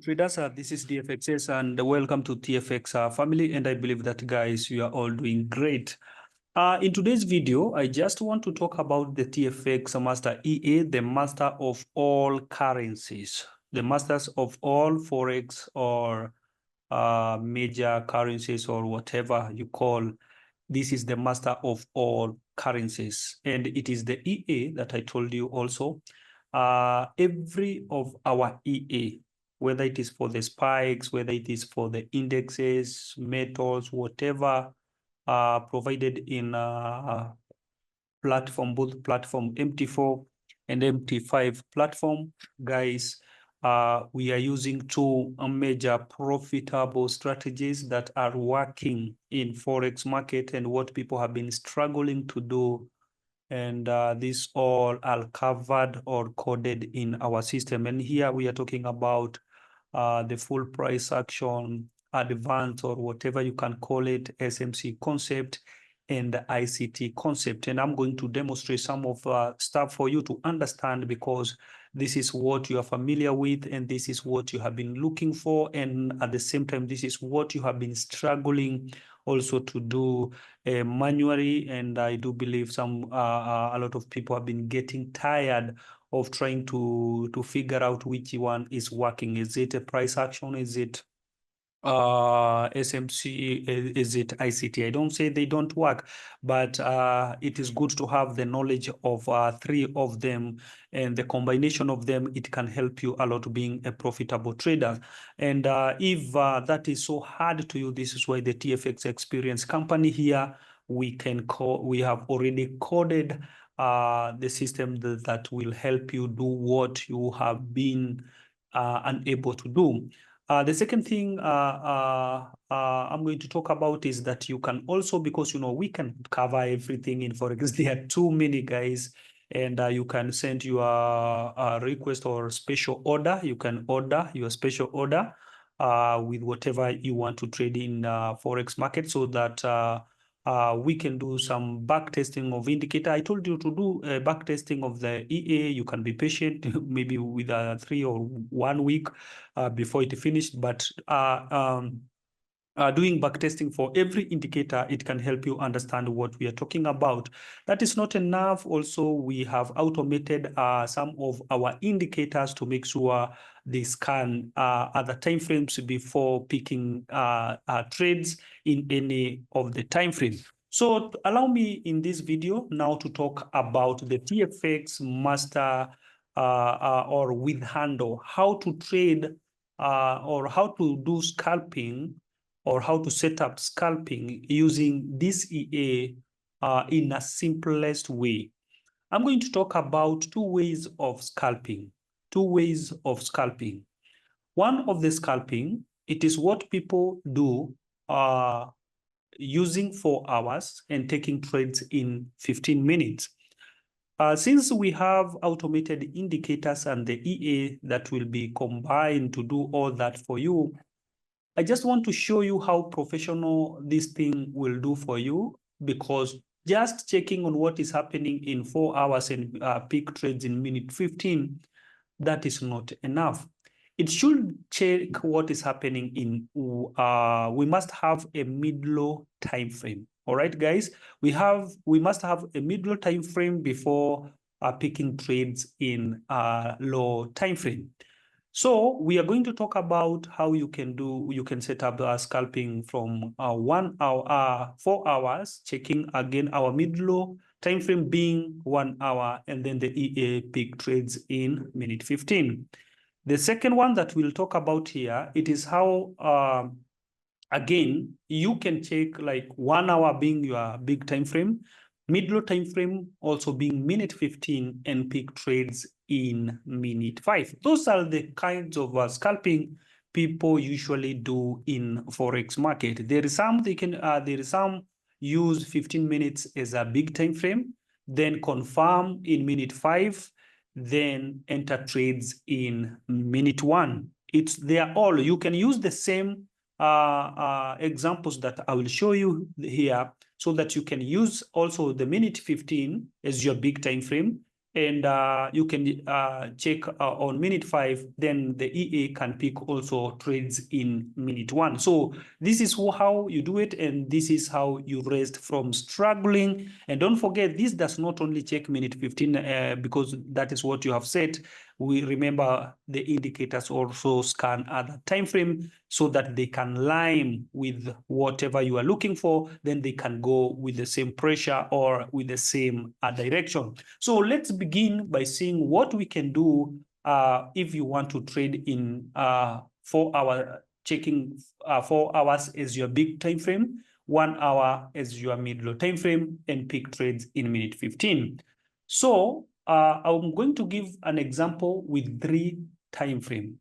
traders. This is DFXS and welcome to TFX family. And I believe that, guys, you are all doing great. In today's video, I just want to talk about the TFX Master EA, the master of all currencies, the masters of all Forex or major currencies or whatever you call. This is the master of all currencies. And it is the EA that I told you also. Every of our EA, whether it is for the spikes, whether it is for the indexes, metals, whatever, provided in both platform MT4 and MT5 platform, guys, we are using two major profitable strategies that are working in Forex market and what people have been struggling to do. And these all are covered or coded in our system. And here we are talking about the full price action, advanced, or whatever you can call it, SMC concept and the ICT concept. And I'm going to demonstrate some of stuff for you to understand, because this is what you are familiar with and this is what you have been looking for. And at the same time, this is what you have been struggling also to do manually. And I do believe a lot of people have been getting tired of trying to figure out which one is working. Is it a price action? Is it SMC? Is it ICT? I don't say they don't work, but it is good to have the knowledge of three of them, and the combination of them, it can help you a lot being a profitable trader. And if that is so hard to you, this is why the TFX Experience Company here, we have already coded the system that will help you do what you have been unable to do. The second thing I'm going to talk about is that you can also, because we can cover everything in Forex. There are too many, guys, and you can send your request or special order. You can order your special order with whatever you want to trade in Forex market, so that we can do some back testing of indicator. I told you to do a back testing of the EA. You can be patient, maybe with 3 or 1 week before it finished. But doing backtesting for every indicator, it can help you understand what we are talking about. That is not enough. Also, we have automated some of our indicators to make sure they scan other time frames before picking trades in any of the time frames. So allow me in this video now to talk about the TFX master or with handle, how to trade or how to do scalping, or how to set up scalping using this EA in a simplest way. I'm going to talk about two ways of scalping. One of the scalping, it is what people do using 4 hours and taking trades in 15 minutes. Since we have automated indicators and the EA that will be combined to do all that for you, I just want to show you how professional this thing will do for you, because just checking on what is happening in 4 hours and pick trades in minute 15, that is not enough. It should check what is happening in, we must have a mid-low time frame. All right, guys, we must have a mid-low time frame before picking trades in low time frame. So we are going to talk about how you can set up scalping from 1 hour, 4 hours, checking again our mid-low time frame being 1 hour, and then the EA pick trades in minute 15. The second one that we'll talk about here, it is how again you can check like 1 hour being your big time frame, mid-low time frame also being minute 15, and pick trades in minute 5. Those are the kinds of scalping people usually do in Forex market. There is some use 15 minutes as a big time frame, then confirm in minute 5, then enter trades in minute 1. They are all, you can use the same examples that I will show you here, so that you can use also the minute 15 as your big time frame, and you can check on minute 5, then the EA can pick also trades in minute 1. So this is how you do it, and this is how you rest from struggling. And don't forget, this does not only check minute 15 because that is what you have set. We remember the indicators also scan other time frame so that they can line with whatever you are looking for. Then they can go with the same pressure or with the same direction. So let's begin by seeing what we can do if you want to trade in 4 hour, checking 4 hours as your big time frame, 1 hour as your mid-low time frame, and pick trades in minute 15. So I'm going to give an example with 3 time frame.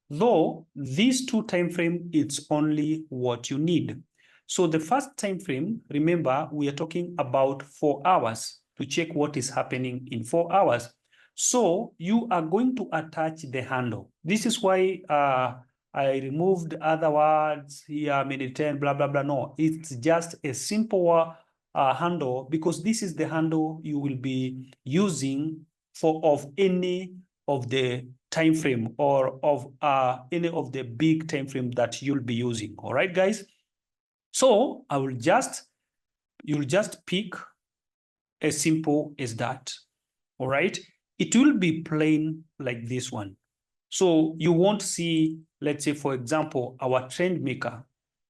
Though these 2 time frame, it's only what you need. So the first time frame, remember, we are talking about 4 hours to check what is happening in 4 hours. So you are going to attach the handle. This is why I removed other words here, minute 10, blah, blah, blah. No, it's just a simple handle, because this is the handle you will be using for any of the time frame or of any of the big time frame that you'll be using. All right, guys. So you'll just pick as simple as that. All right. It will be plain like this one. So you won't see, let's say, for example, our trend maker.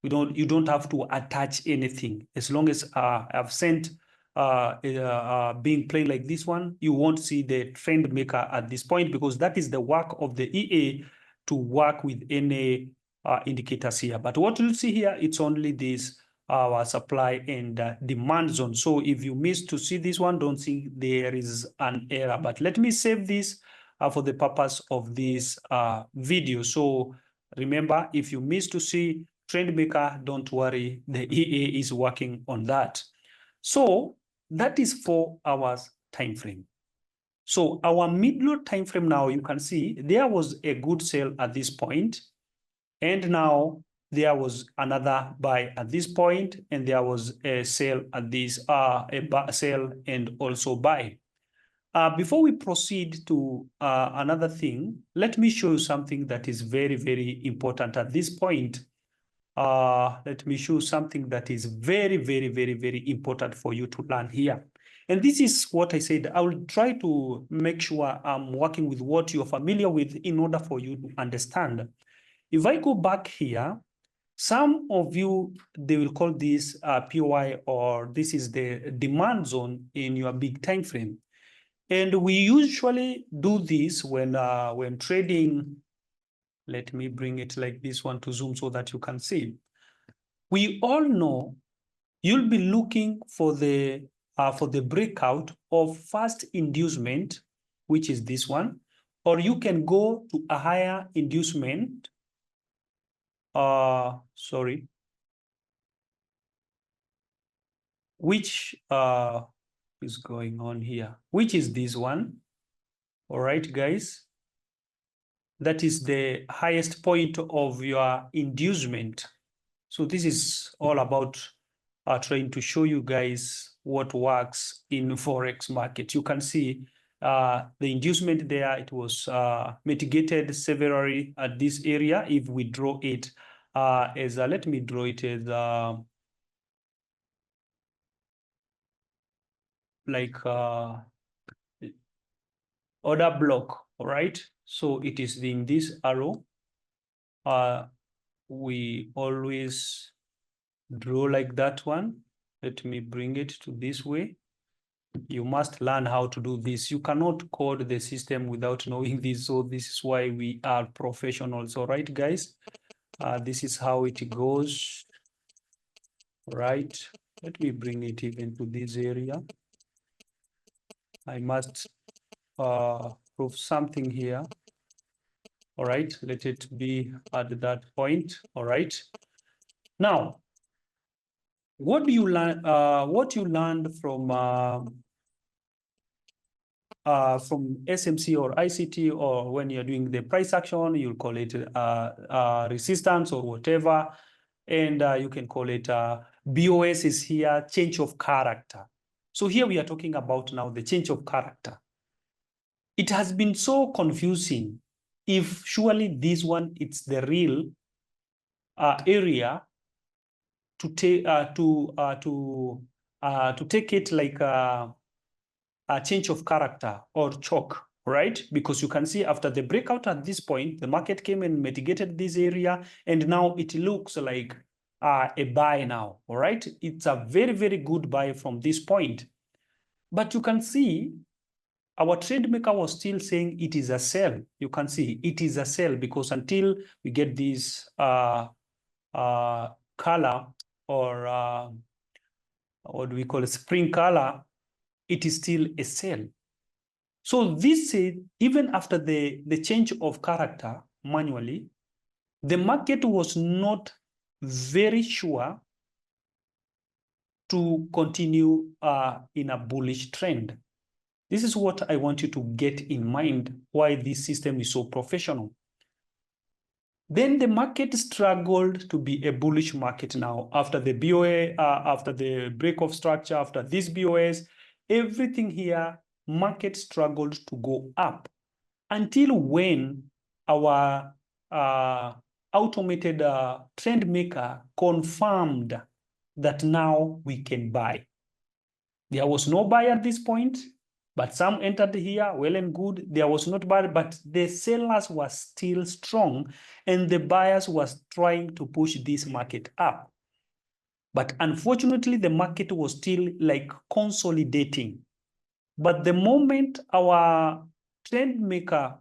You don't have to attach anything. As long as I've sent being plain like this one, you won't see the trend maker at this point, because that is the work of the EA to work with any indicators here. But what you'll see here, it's only this our supply and demand zone. So if you miss to see this one, don't think there is an error. But let me save this for the purpose of this video. So remember, if you miss to see trend maker, don't worry, the EA is working on that. So that is 4 hours time frame. So our mid-low time frame, now you can see there was a good sale at this point, and now there was another buy at this point, and there was a sale at this a sell and also buy. Before we proceed to another thing, let me show you something that is very, very important at this point. Let me show you something that is very, very, very, very important for you to learn here. And this is what I said. I will try to make sure I'm working with what you're familiar with in order for you to understand. If I go back here, some of you, they will call this POI, or this is the demand zone in your big time frame. And we usually do this when trading. Let me bring it like this one to zoom so that you can see. We all know you'll be looking for the breakout of first inducement, which is this one, or you can go to a higher inducement. Sorry, which is going on here, which is this one. All right, guys, that is the highest point of your inducement. So this is all about trying to show you guys what works in Forex market. You can see the inducement there, it was mitigated severely at this area. If we draw it as let me draw it as like order block. All right, so it is in this arrow. We always draw like that one. Let me bring it to this way. You must learn how to do this. You cannot code the system without knowing this. So this is why we are professionals. All right, guys. This is how it goes. Right. Let me bring it even to this area. I must prove something here. All right. Let it be at that point. All right. Now, what do you learn? What you learned from SMC or ICT, or when you're doing the price action, you'll call it resistance or whatever, and you can call it BOS is here, change of character. So here we are talking about now the change of character. it has been so confusing if surely this one, it's the real area to take to take it like a change of character or choke, right? Because you can see after the breakout at this point, the market came and mitigated this area, and now it looks like a buy now, all right? It's a very, very good buy from this point. But you can see our trade maker was still saying it is a sell. You can see it is a sell because until we get this color or what do we call it, spring color, it is still a sell. So this said, even after the change of character manually, the market was not very sure to continue in a bullish trend. This is what I want you to get in mind, why this system is so professional. Then the market struggled to be a bullish market now after the BOA, after the break of structure, after this BOS, everything here, market struggled to go up until when our automated trend maker confirmed that now we can buy. There was no buy at this point, but some entered here, well and good. There was not buy, but the sellers were still strong and the buyers was trying to push this market up. But unfortunately, the market was still like consolidating. But the moment our trend maker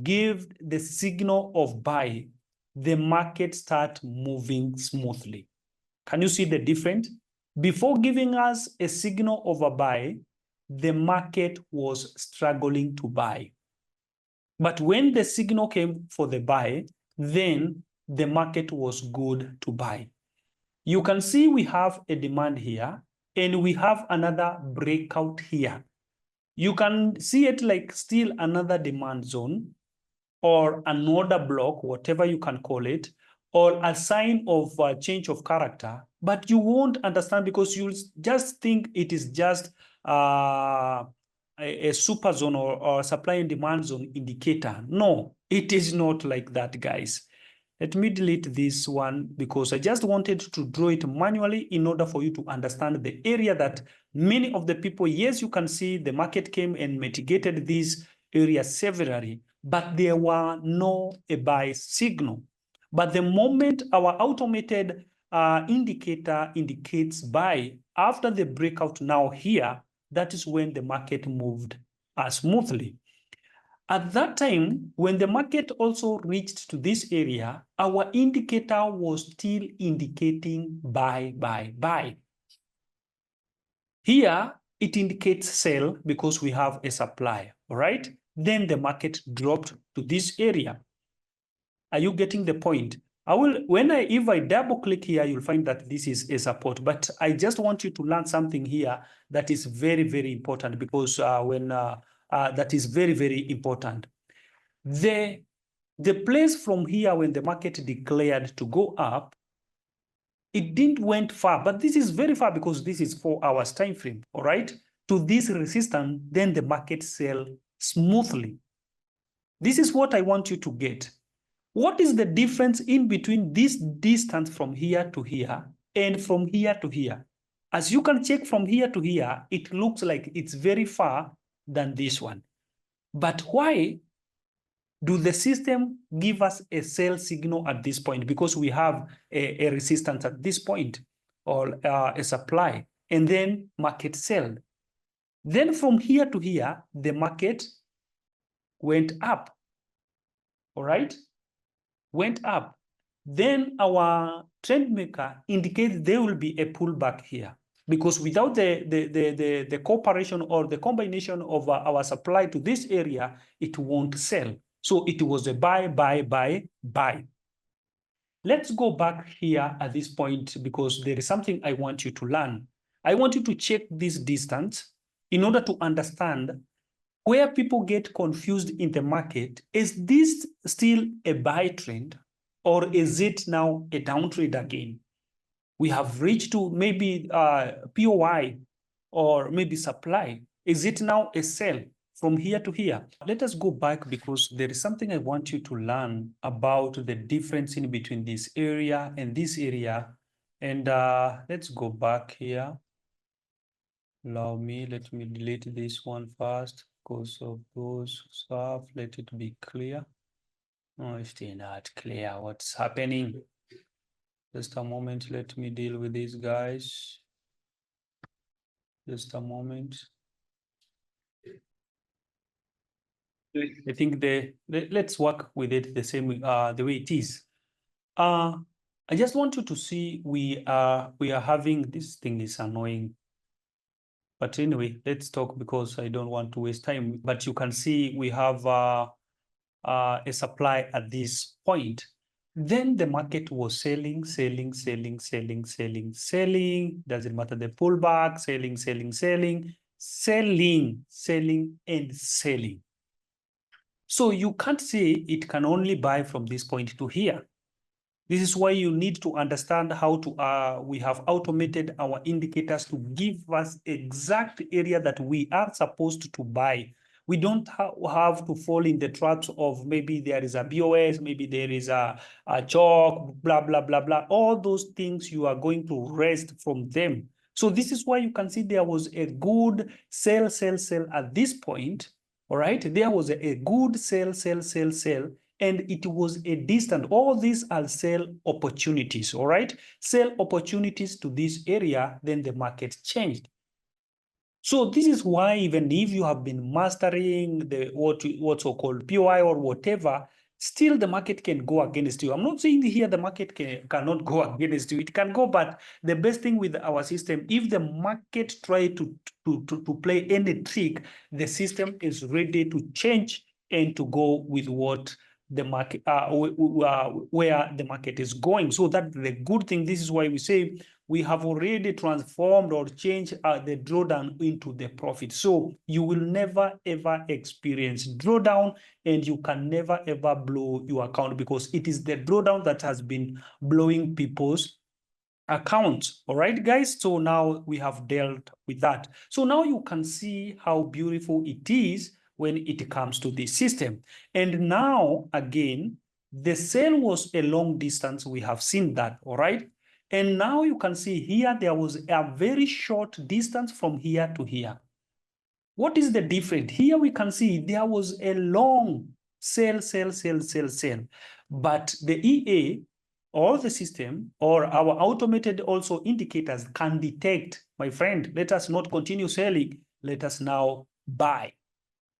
gave the signal of buy, the market start moving smoothly. Can you see the difference? Before giving us a signal of a buy, the market was struggling to buy. But when the signal came for the buy, then the market was good to buy. You can see we have a demand here and we have another breakout here. You can see it like still another demand zone or an order block, whatever you can call it, or a sign of change of character, but you won't understand because you'll just think it is just a super zone or supply and demand zone indicator. No, it is not like that, guys. Let me delete this one because I just wanted to draw it manually in order for you to understand the area that many of the people, yes, you can see the market came and mitigated this area severely, but there were no buy signal. But the moment our automated indicator indicates buy, after the breakout now here, that is when the market moved smoothly. At that time, when the market also reached to this area, our indicator was still indicating buy, buy, buy. Here, it indicates sell because we have a supply, all right? Then the market dropped to this area. Are you getting the point? If I double click here, you'll find that this is a support, but I just want you to learn something here that is very, very important because that is very, very important. The place from here when the market declared to go up, it didn't went far, but this is very far because this is 4 hours time frame, all right? To this resistance, then the market sell smoothly. This is what I want you to get. What is the difference in between this distance from here to here and from here to here? As you can check from here to here, it looks like it's very far than this one. But why do the system give us a sell signal at this point? Because we have a resistance at this point or a supply, and then market sell. Then from here to here, the market went up, all right? Went up. Then our trend maker indicates there will be a pullback here because without the cooperation or the combination of our supply to this area, it won't sell. So it was a buy, buy, buy, buy. Let's go back here at this point because there is something I want you to learn. I want you to check this distance in order to understand where people get confused in the market. Is this still a buy trend or is it now a downtrend again? We have reached to maybe POI or maybe supply. Is it now a sell from here to here. Let us go back because there is something I want you to learn about the difference in between this area and this area. And let's go back here. Let me delete this one first because of those stuff. Let it be clear. Oh, it's still not clear what's happening. Just a moment, let me deal with these guys. Just a moment. I think let's work with it the same the way it is. I just want you to see we are having, this thing is annoying. But anyway, let's talk because I don't want to waste time. But you can see we have a supply at this point. Then the market was selling. Doesn't matter the pullback, selling, and selling. So you can't say it can only buy from this point to here. This is why you need to understand how to, we have automated our indicators to give us exact area that we are supposed to buy. We don't have to fall in the traps of maybe there is a BOS, maybe there is a chalk, blah, blah, blah, blah. All those things you are going to rest from them. So this is why you can see there was a good sell at this point. All right, there was a good sell, and it was a distant. All these are sell opportunities, all right? Sell opportunities to this area, then the market changed. So this is why even if you have been mastering the what's so-called POI or whatever, still the market can go against you. I'm not saying here the market cannot go against you. It can go, but the best thing with our system, if the market try to play any trick, the system is ready to change and to go with what the market, where the market is going. So that's the good thing. This is why we say we have already transformed or changed the drawdown into the profit. So you will never ever experience drawdown, and you can never ever blow your account because it is the drawdown that has been blowing people's accounts. All right, guys. So now we have dealt with that. So now you can see how beautiful it is when it comes to this system. And now again, the sale was a long distance. We have seen that. All right. And now you can see here, there was a very short distance from here to here. What is the difference? Here we can see there was a long sell. But the EA or the system or our automated also indicators can detect, my friend, let us not continue selling. Let us now buy.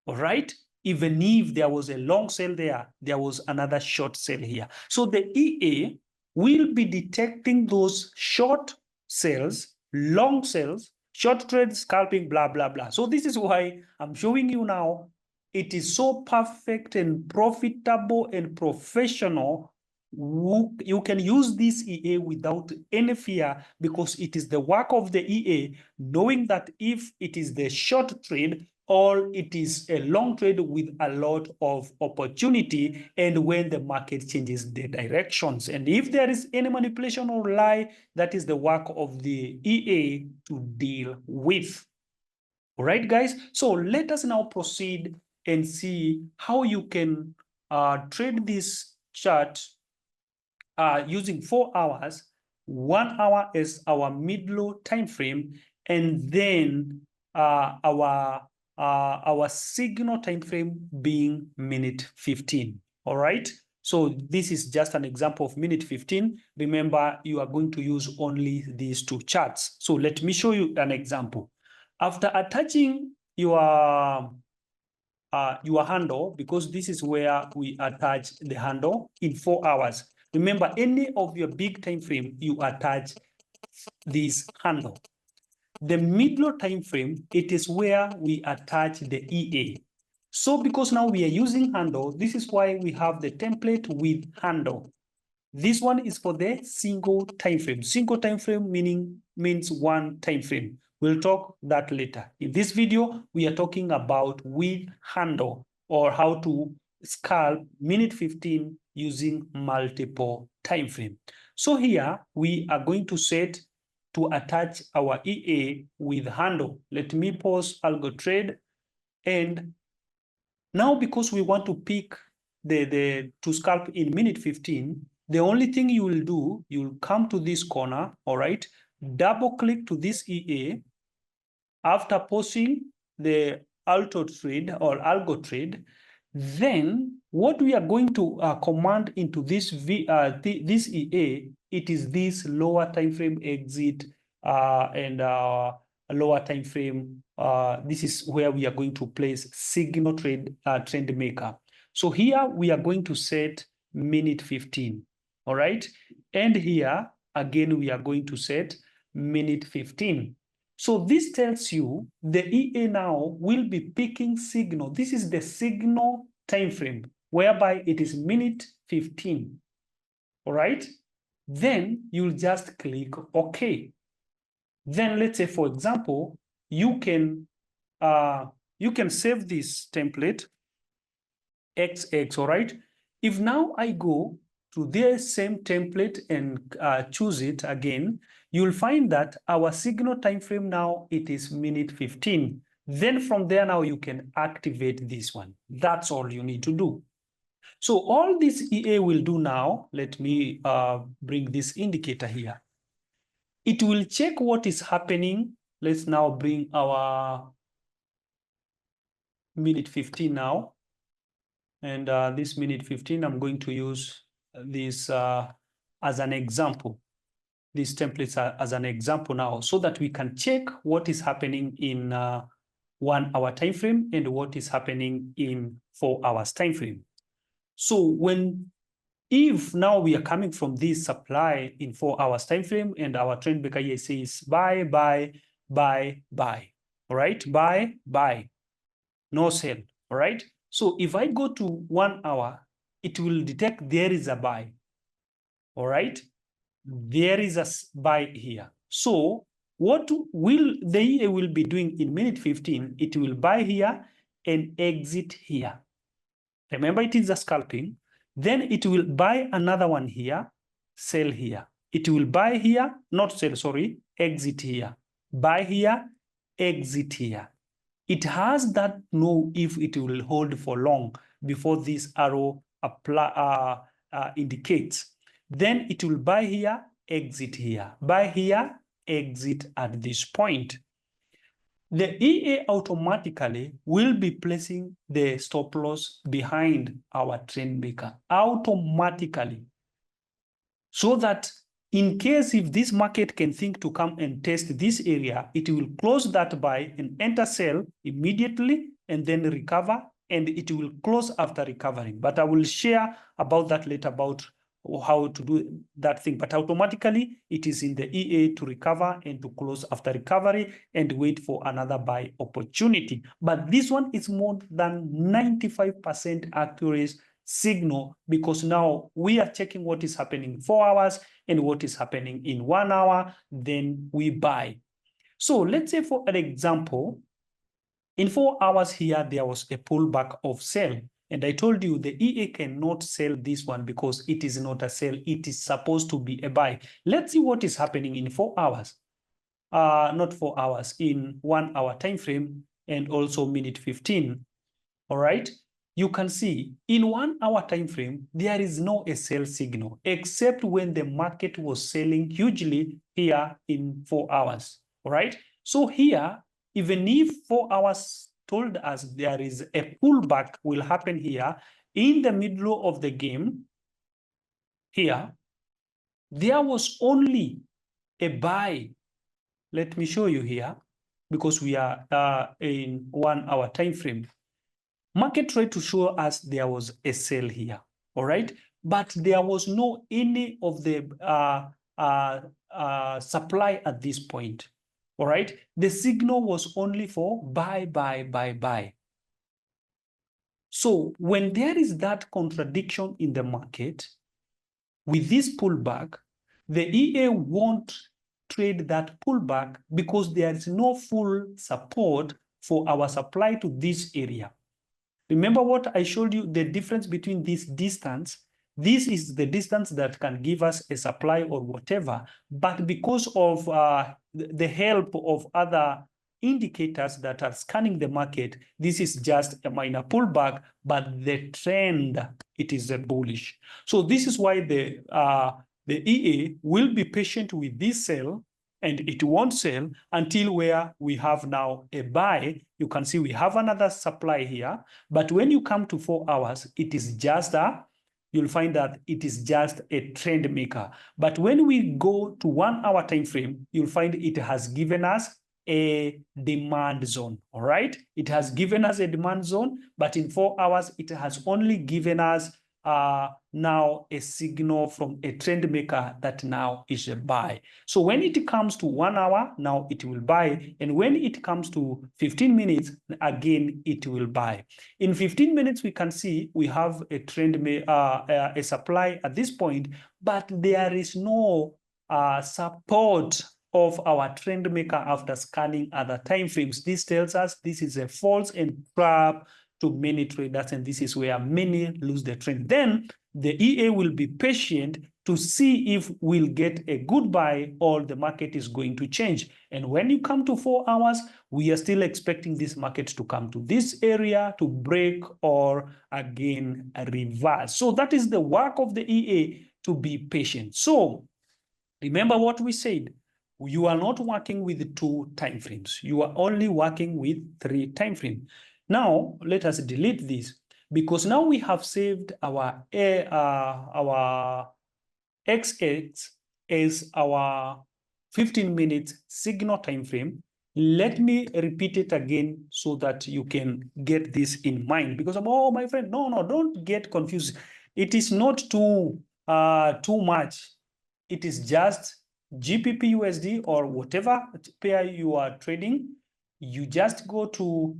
All right. Even if there was a long sell there, there was another short sell here. So the EA will be detecting those short sales, long sales, short trade, scalping, blah, blah, blah. So this is why I'm showing you now. It is so perfect and profitable and professional. You can use this EA without any fear because it is the work of the EA, knowing that if it is the short trade, or it is a long trade with a lot of opportunity, and when the market changes the directions. And if there is any manipulation or lie, that is the work of the EA to deal with. All right, guys. So let us now proceed and see how you can trade this chart using 4 hours. 1 hour is our mid-low time frame, and then our signal time frame being minute 15. All right. So this is just an example of minute 15. Remember, you are going to use only these 2 charts. So let me show you an example. After attaching your handle, because this is where we attach the handle in 4 hours. Remember, any of your big time frame, you attach this handle. The mid-low time frame, it is where we attach the EA. So because now we are using handle, this is why we have the template with handle. This one is for the single time frame. Single time frame means 1 time frame. We'll talk that later. In this video, we are talking about with handle, or how to scalp minute 15 using multiple time frame. So here we are going to set to attach our EA with handle. Let me pause algo trade, and Now, because we want to pick to scalp in minute 15, the only thing you will do, you'll come to this corner, all right, double click to this EA. After posting the alto trade or algo trade, then what we are going to command into this this EA, it is this lower time frame exit and a lower time frame. This is where we are going to place signal trend maker. So here we are going to set minute 15. All right. And here again, we are going to set minute 15. So this tells you the EA now will be picking signal. This is the signal time frame, whereby it is minute 15. All right. Then you'll just click OK. Then let's say, for example, you can save this template XX. All right. If now I go to the same template and choose it again, you'll find that our signal time frame now, it is minute 15. Then from there now you can activate this one. That's all you need to do. So all this EA will do now, let me bring this indicator here. It will check what is happening. Let's now bring our minute 15 now. And this minute 15, I'm going to use this as an example. These templates are as an example now, so that we can check what is happening in 1 hour time frame and what is happening in 4 hours time frame. So if now we are coming from this supply in 4 hours time frame and our trend maker here says buy, buy, buy, buy. All right, buy, buy, no sell. All right. So if I go to 1 hour, it will detect there is a buy. All right. There is a buy here. So what will the EA will be doing in minute 15? It will buy here and exit here. Remember, it is a scalping. Then it will buy another one here, sell here. It will buy here, not sell, sorry, exit here. Buy here, exit here. It has that know if it will hold for long before this arrow indicates. Then it will buy here, exit here. Buy here, exit at this point. The EA automatically will be placing the stop loss behind our trend maker automatically, so that in case if this market can think to come and test this area, it will close that buy and enter sell immediately and then recover, and it will close after recovering. But I will share about that later, about how to do that thing. But automatically it is in the EA to recover and to close after recovery and wait for another buy opportunity. But this one is more than 95% accurate signal, because now we are checking what is happening in 4 hours and what is happening in 1 hour, then we buy. So let's say, for an example, in 4 hours here, there was a pullback of sell. And I told you the EA cannot sell this one because it is not a sell. It is supposed to be a buy. Let's see what is happening in 4 hours. Not 4 hours, in 1 hour time frame and also minute 15. All right. You can see in 1 hour time frame, there is no sell signal, except when the market was selling hugely here in 4 hours. All right. So here, even if 4 hours told us there is a pullback will happen here in the middle of the game, here, there was only a buy. Let me show you here, because we are in 1 hour time frame. Market tried to show us there was a sell here, all right? But there was no any of the supply at this point, all right? The signal was only for buy, buy, buy, buy. So when there is that contradiction in the market, with this pullback, the EA won't trade that pullback because there is no full support for our supply to this area. Remember what I showed you, the difference between this distance. This is the distance that can give us a supply or whatever, but because of the help of other indicators that are scanning the market, this is just a minor pullback, but the trend, it is a bullish. So this is why the EA will be patient with this sell, and it won't sell until where we have now a buy. You can see we have another supply here, but when you come to 4 hours, it is just you'll find that it is just a trend maker. But when we go to 1 hour time frame, you'll find it has given us a demand zone. All right, it has given us a demand zone, but in 4 hours, it has only given us now a signal from a trend maker that now is a buy. So when it comes to 1 hour, now it will buy. And when it comes to 15 minutes, again, it will buy. In 15 minutes, we can see we have a trend, a supply at this point, but there is no support of our trend maker after scanning other time frames. This tells us this is a false and trap to many traders, and this is where many lose the trend. Then the EA will be patient to see if we'll get a good buy or the market is going to change. And when you come to 4 hours, we are still expecting this market to come to this area to break or again reverse. So that is the work of the EA, to be patient. So remember what we said. You are not working with 2 time frames. You are only working with 3 time frames. Now, let us delete this, because now we have saved our XX as our 15 minutes signal time frame. Let me repeat it again so that you can get this in mind, because oh, my friend, no, don't get confused. It is not too much. It is just GBP USD or whatever pair you are trading. You just go to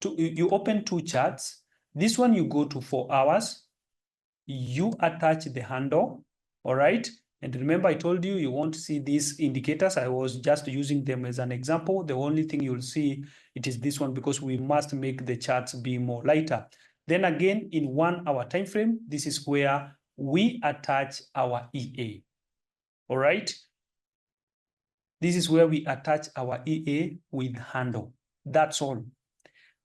you open 2 charts. This one you go to 4 hours. You attach the handle, all right? And remember, I told you you won't see these indicators. I was just using them as an example. The only thing you'll see, it is this one, because we must make the charts be more lighter. Then again, in 1 hour time frame, this is where we attach our EA, all right? This is where we attach our EA with handle. That's all.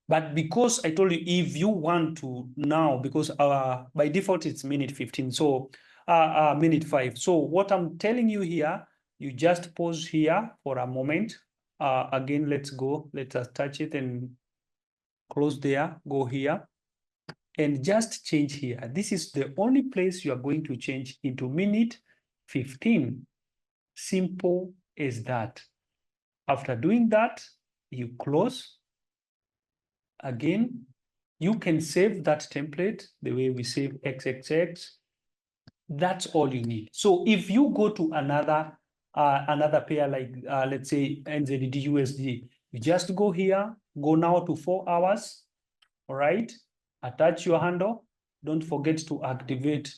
But because I told you, if you want to now, because by default it's minute 15, so minute 5. So what I'm telling you here, you just pause here for a moment. Again, let's go. Let us touch it and close there. Go here and just change here. This is the only place you are going to change into minute 15. Simple as that. After doing that, you close. Again, you can save that template the way we save XXX. That's all you need. So if you go to another pair like let's say NZD USD, you just go here, go now to 4 hours, all right? Attach your handle. Don't forget to activate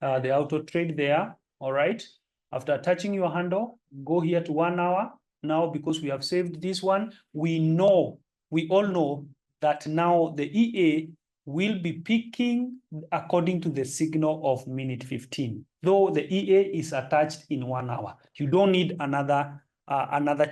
the auto trade there, all right? After attaching your handle, go here to 1 hour. Now, because we have saved this one, we all know that now the EA will be picking according to the signal of minute 15, though the EA is attached in 1 hour. You don't need another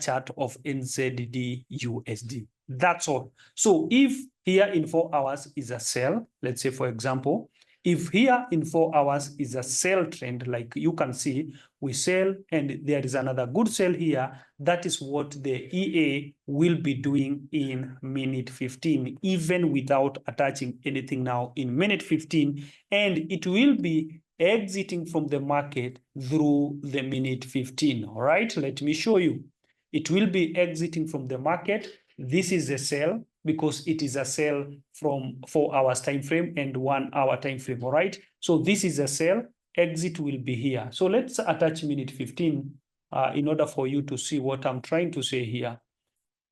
chart of NZD USD. That's all. So if here in 4 hours is a sell, let's say for example, if here in 4 hours is a sell trend, like you can see, we sell and there is another good sell here, that is what the EA will be doing in minute 15, even without attaching anything now in minute 15, and it will be exiting from the market through the minute 15, all right? Let me show you. It will be exiting from the market. This is a sell because it is a sell from 4 hours time frame and 1 hour time frame, all right? So this is a sell, exit will be here. So let's attach minute 15 in order for you to see what I'm trying to say here,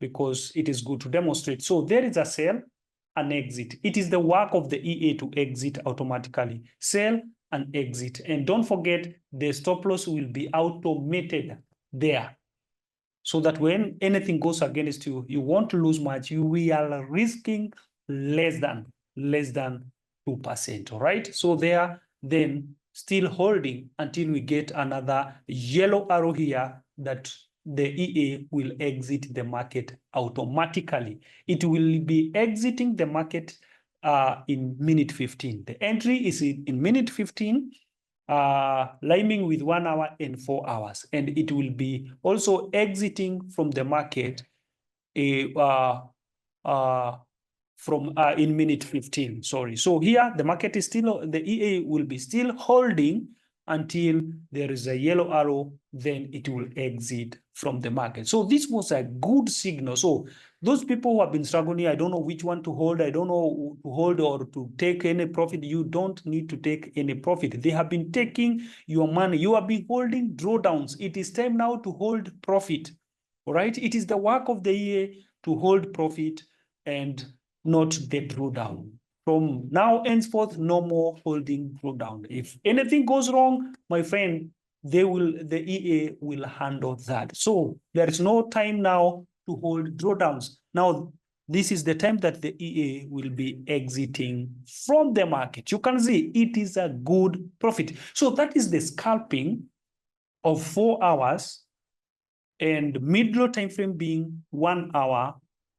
because it is good to demonstrate. So there is a sell, an exit. It is the work of the EA to exit automatically. Sell and exit. And don't forget, the stop loss will be automated there, so that when anything goes against you, you won't lose much. We are risking less than 2%, all right? So there, then still holding until we get another yellow arrow here that the EA will exit the market automatically. It will be exiting the market in minute 15. The entry is in minute 15, liming with 1 hour and 4 hours. And it will be also exiting from the market in minute 15, sorry. So here the market is still, the EA will be still holding until there is a yellow arrow, then it will exit from the market. So this was a good signal. So those people who have been struggling, I don't know which one to hold, I don't know to hold or to take any profit. You don't need to take any profit. They have been taking your money. You have been holding drawdowns. It is time now to hold profit. All right. It is the work of the EA to hold profit and not the drawdown. From now henceforth, no more holding drawdown. If anything goes wrong, my friend, the EA will handle that. So there is no time now to hold drawdowns. Now, this is the time that the EA will be exiting from the market. You can see it is a good profit. So that is the scalping of 4 hours and mid-low time frame being 1 hour,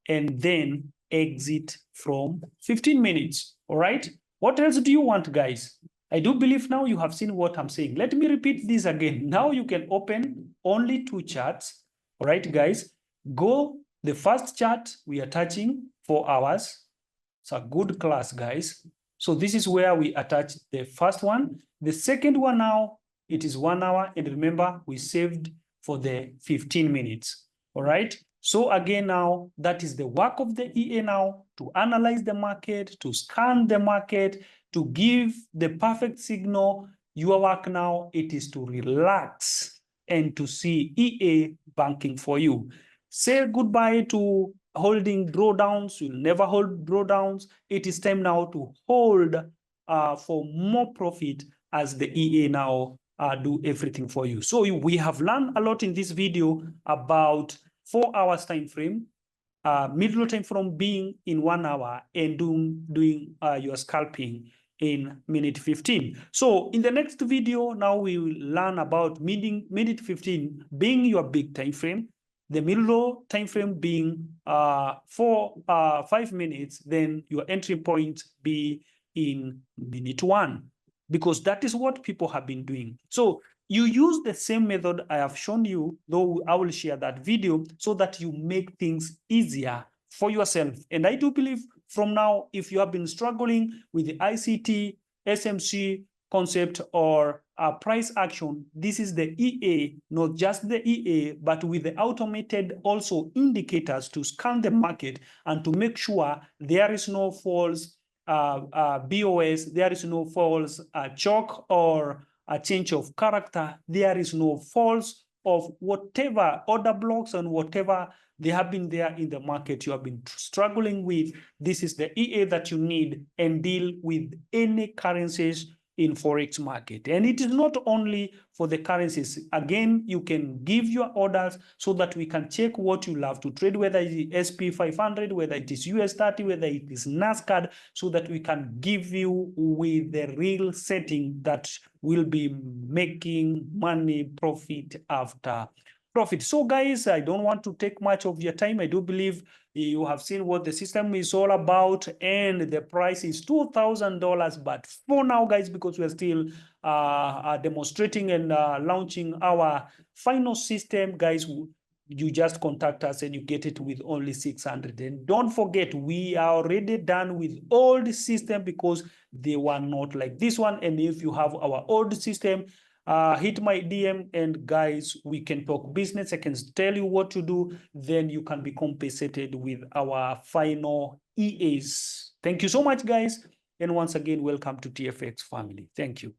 and then exit from 15 minutes. All right. What else do you want, guys? I do believe now you have seen what I'm saying. Let me repeat this again. Now you can open only 2 charts. All right, guys. Go the first chart we are touching 4 hours. It's a good class, guys. So this is where we attach the first one. The second one now, it is 1 hour. And remember, we saved for the 15 minutes. All right. So again, now that is the work of the EA now, to analyze the market, to scan the market, to give the perfect signal. Your work now, it is to relax and to see EA banking for you. Say goodbye to holding drawdowns. You'll never hold drawdowns. It is time now to hold for more profit as the EA now do everything for you. So we have learned a lot in this video about 4 hours time frame, middle time frame being in 1 hour, and doing your scalping in minute 15. So in the next video, now we will learn about minute 15 being your big time frame, the middle time frame being 5 minutes, then your entry point be in minute 1, because that is what people have been doing. So you use the same method I have shown you, though I will share that video, so that you make things easier for yourself. And I do believe from now, if you have been struggling with the ICT, SMC concept, or price action, this is the EA, not just the EA, but with the automated also indicators to scan the market and to make sure there is no false BOS, there is no false choke or a change of character, there is no false of whatever order blocks and whatever they have been there in the market you have been struggling with. This is the EA that you need and deal with any currencies in Forex market. And it is not only for the currencies. Again, you can give your orders so that we can check what you love to trade, whether it is SP500, whether it is US30, whether it is NASCAR, so that we can give you with the real setting that will be making money, profit after profit. So guys, I don't want to take much of your time. I do believe you have seen what the system is all about, and the price is $2,000. But for now, guys, because we're still demonstrating and launching our final system, guys, you just contact us and you get it with only 600. And don't forget, we are already done with old system because they were not like this one. And if you have our old system, hit my DM, and guys, we can talk business. I can tell you what to do. Then you can be compensated with our final EAs. Thank you so much, guys. And once again, welcome to TFX family. Thank you.